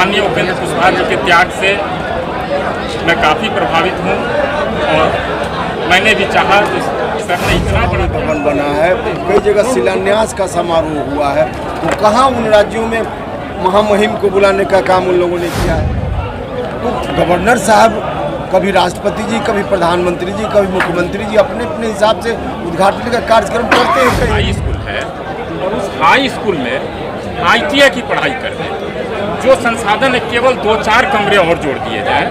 माननीय उपेंद्र कुशवाहा जी के त्याग से मैं काफ़ी प्रभावित हूँ और मैंने भी चाहा कि सर ने इतना बड़ा भवन बना है, कई जगह शिलान्यास का समारोह हुआ है, तो कहाँ उन राज्यों में महामहिम को बुलाने का काम उन लोगों ने किया है? तो गवर्नर साहब, कभी राष्ट्रपति जी, कभी प्रधानमंत्री जी, कभी मुख्यमंत्री जी अपने अपने हिसाब से उद्घाटन का कार्यक्रम करते हैं। हाई स्कूल है और उस हाई स्कूल में ITI की पढ़ाई कर रहे हैं, जो संसाधन है केवल 2-4 कमरे और जोड़ दिए जाए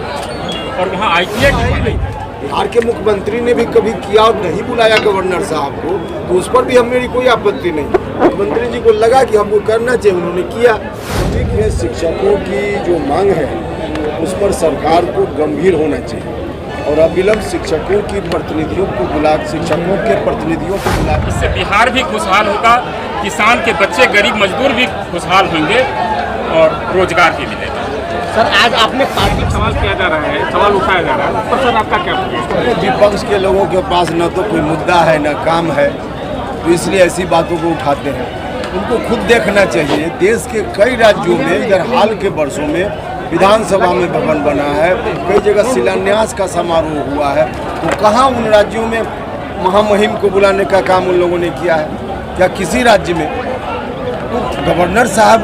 और वहाँ ITI की पढ़ाई। बिहार के मुख्यमंत्री ने भी कभी किया और नहीं बुलाया गवर्नर साहब को, तो उस पर भी मेरी कोई आपत्ति नहीं। मुख्यमंत्री जी को लगा कि हमको करना चाहिए, उन्होंने किया। ठीक है, शिक्षकों की जो मांग है उस पर सरकार को गंभीर होना चाहिए और अविलंब शिक्षकों के प्रतिनिधियों को बुला इससे बिहार भी खुशहाल होगा, किसान के बच्चे, गरीब मजदूर भी खुशहाल होंगे और रोजगार भी मिलेगा। सर, आज आपने पार्टी सवाल किया जा रहा है, सवाल उठाया जा रहा है, उस पर सर आपका क्या? विपक्ष के लोगों के पास न तो कोई मुद्दा है न काम है, तो इसलिए ऐसी बातों को उठाते हैं। उनको खुद देखना चाहिए, देश के कई राज्यों में इधर हाल के वर्षों में विधानसभा में भवन बना है, कई जगह शिलान्यास का समारोह हुआ है, तो कहाँ उन राज्यों में महामहिम को बुलाने का काम उन लोगों ने किया है? क्या किसी राज्य में? तो गवर्नर साहब,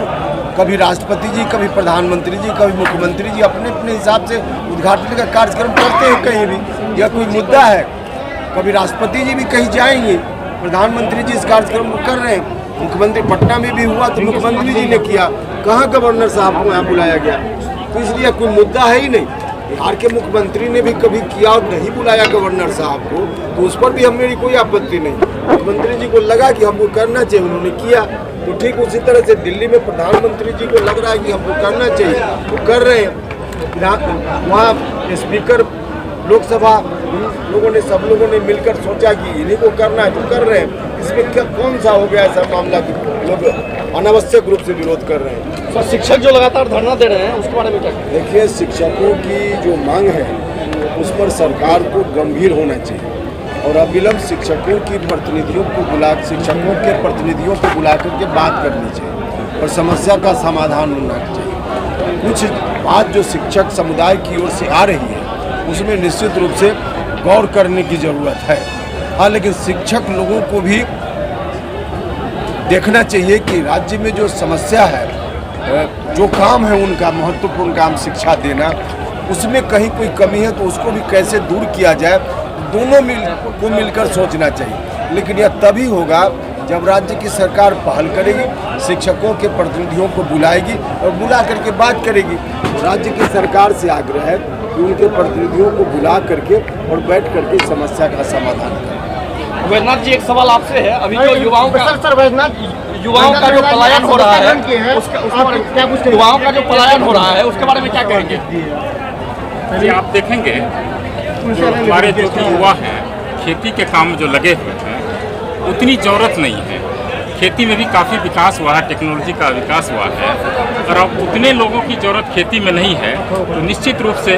कभी राष्ट्रपति जी, कभी प्रधानमंत्री जी, कभी मुख्यमंत्री जी अपने अपने हिसाब से उद्घाटन का कार्यक्रम करते हैं कहीं भी। यह कोई मुद्दा है? कभी राष्ट्रपति जी भी कहीं जाएंगे, प्रधानमंत्री जी इस कार्यक्रम को कर रहे हैं, मुख्यमंत्री पटना में भी हुआ तो मुख्यमंत्री जी ने किया, कहाँ गवर्नर साहब को यहाँ बुलाया गया? तो इसलिए कोई मुद्दा है ही नहीं। बिहार के मुख्यमंत्री ने भी कभी किया और नहीं बुलाया गवर्नर साहब को, तो उस पर भी मेरी कोई आपत्ति नहीं। मुख्यमंत्री जी को लगा कि हमको करना चाहिए, उन्होंने किया। तो ठीक उसी तरह से दिल्ली में प्रधानमंत्री जी को लग रहा है कि हमको करना चाहिए, तो कर रहे हैं। वहाँ स्पीकर लोकसभा, सब लोगों ने मिलकर सोचा कि इन्हीं को करना है, तो कर रहे हैं। इसमें क्या कौन सा हो गया ऐसा मामला कि लोग अनावश्यक रूप से विरोध कर रहे हैं? सर, शिक्षक जो लगातार धरना दे रहे हैं उसके बारे में क्या? देखिए, शिक्षकों की जो मांग है उस पर सरकार को गंभीर होना चाहिए और अविलंब शिक्षकों के प्रतिनिधियों को बुला करके बात करनी चाहिए और समस्या का समाधान होना चाहिए। कुछ बात जो शिक्षक समुदाय की ओर से आ रही है उसमें निश्चित रूप से गौर करने की ज़रूरत है। हाँ, लेकिन शिक्षक लोगों को भी देखना चाहिए कि राज्य में जो समस्या है, जो काम है उनका महत्वपूर्ण काम शिक्षा देना, उसमें कहीं कोई कमी है तो उसको भी कैसे दूर किया जाए, दोनों को मिलकर सोचना चाहिए। लेकिन यह तभी होगा जब राज्य की सरकार पहल करेगी, शिक्षकों के प्रतिनिधियों को बुलाएगी और बुला करके बात करेगी। राज्य की सरकार से आग्रह है कि उनके प्रतिनिधियों को बुला करके और बैठ करके समस्या का समाधान करें। वैद्यनाथ जी, एक सवाल आपसे है। अभी जो युवाओं का जो पलायन हो रहा है, युवाओं का जो पलायन हो रहा है उसके बारे में क्या कहेंगे? जी, आप देखेंगे जो हमारे जो भी युवा हैं खेती के काम में जो लगे हुए हैं उतनी ज़रूरत नहीं है। खेती में भी काफ़ी विकास हुआ है, टेक्नोलॉजी का विकास हुआ है और अब उतने लोगों की ज़रूरत खेती में नहीं है, तो निश्चित रूप से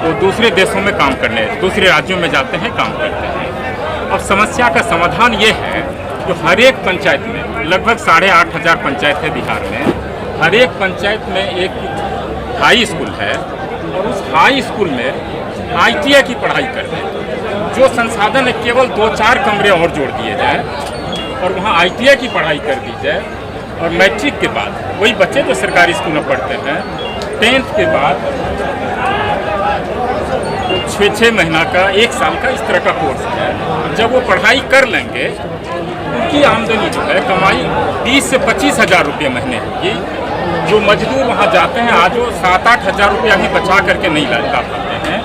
वो दूसरे देशों में काम करने, दूसरे राज्यों में जाते हैं, काम करते हैं। अब समस्या का समाधान ये है जो हर एक पंचायत में, लगभग 8,500 पंचायत है बिहार में, हर एक पंचायत में एक हाई स्कूल है और उस हाई स्कूल में ITI की पढ़ाई कर रहे हैं, जो संसाधन है केवल 2-4 कमरे और जोड़ दिए जाए और वहाँ ITI की पढ़ाई कर दी जाए और मैट्रिक के बाद वही बच्चे जो सरकारी स्कूल में पढ़ते हैं 10th के बाद 6 महीना का, 1 साल का इस तरह का कोर्स है। जब वो पढ़ाई कर लेंगे उनकी आमदनी जो है, कमाई 20 से 25 हज़ार रुपये महीने होगी। जो मजदूर वहाँ जाते हैं आज वो 7-8 हज़ार रुपया भी बचा करके नहीं ला पाते हैं,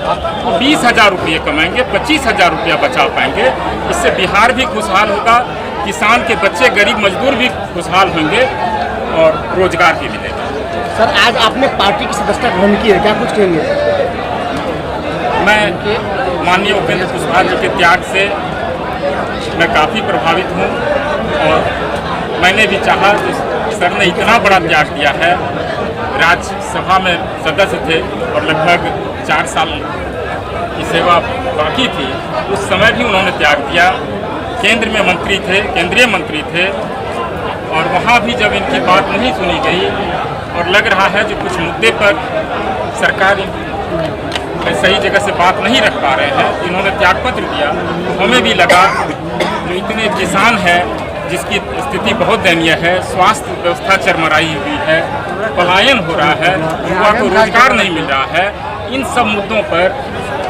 20 हज़ार रुपये कमाएंगे, 25 हज़ार रुपया बचा पाएंगे। इससे बिहार भी खुशहाल होगा, किसान के बच्चे, गरीब मजदूर भी खुशहाल होंगे और रोजगार भी मिलेगा। सर, आज आपने पार्टी की सदस्यता ग्रहण की है, क्या कुछ कहेंगे? मैं माननीय उपेंद्र कुशवाहा जी के त्याग से मैं काफ़ी प्रभावित हूँ और मैंने भी चाहा कि सर ने इतना बड़ा त्याग दिया है। राज्यसभा में सदस्य थे और लगभग 4 साल की सेवा बाकी थी, उस समय भी उन्होंने त्याग दिया। केंद्र में मंत्री थे, केंद्रीय मंत्री थे और वहाँ भी जब इनकी बात नहीं सुनी गई और लग रहा है जो कुछ मुद्दे पर सरकार सही जगह से बात नहीं रख पा रहे हैं। इन्होंने त्यागपत्र दिया, हमें भी लगा जो इतने किसान हैं जिसकी स्थिति बहुत दयनीय है, स्वास्थ्य व्यवस्था चरमराई हुई है, पलायन हो रहा है, युवा को रोजगार नहीं मिल रहा है, इन सब मुद्दों पर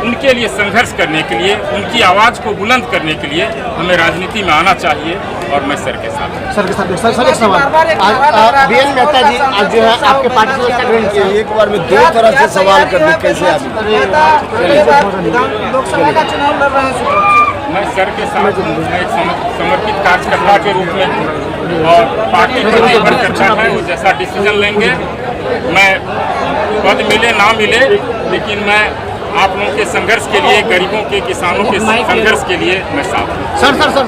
उनके लिए संघर्ष करने के लिए, उनकी आवाज़ को बुलंद करने के लिए हमें राजनीति में आना चाहिए और मैं सर के साथ हूं। सर एक सवाल, आज बीएन मेहता जी आज जो है आपके पार्टी से सदस्यता ग्रहण किए। एक बार में दो तरह से सवाल कर दूं, कैसे आप लोकसभा का चुनाव लड़ रहे हैं? मैं सर के साथ हूँ, मैं एक समर्पित कार्यकर्ता के रूप में हूँ और पार्टी जो निर्भर करता है वो जैसा डिसीजन लेंगे, मैं पद मिले ना मिले, लेकिन मैं आप लोगों के संघर्ष के लिए, गरीबों के, किसानों के संघर्ष के लिए मैं साथ हूँ। सर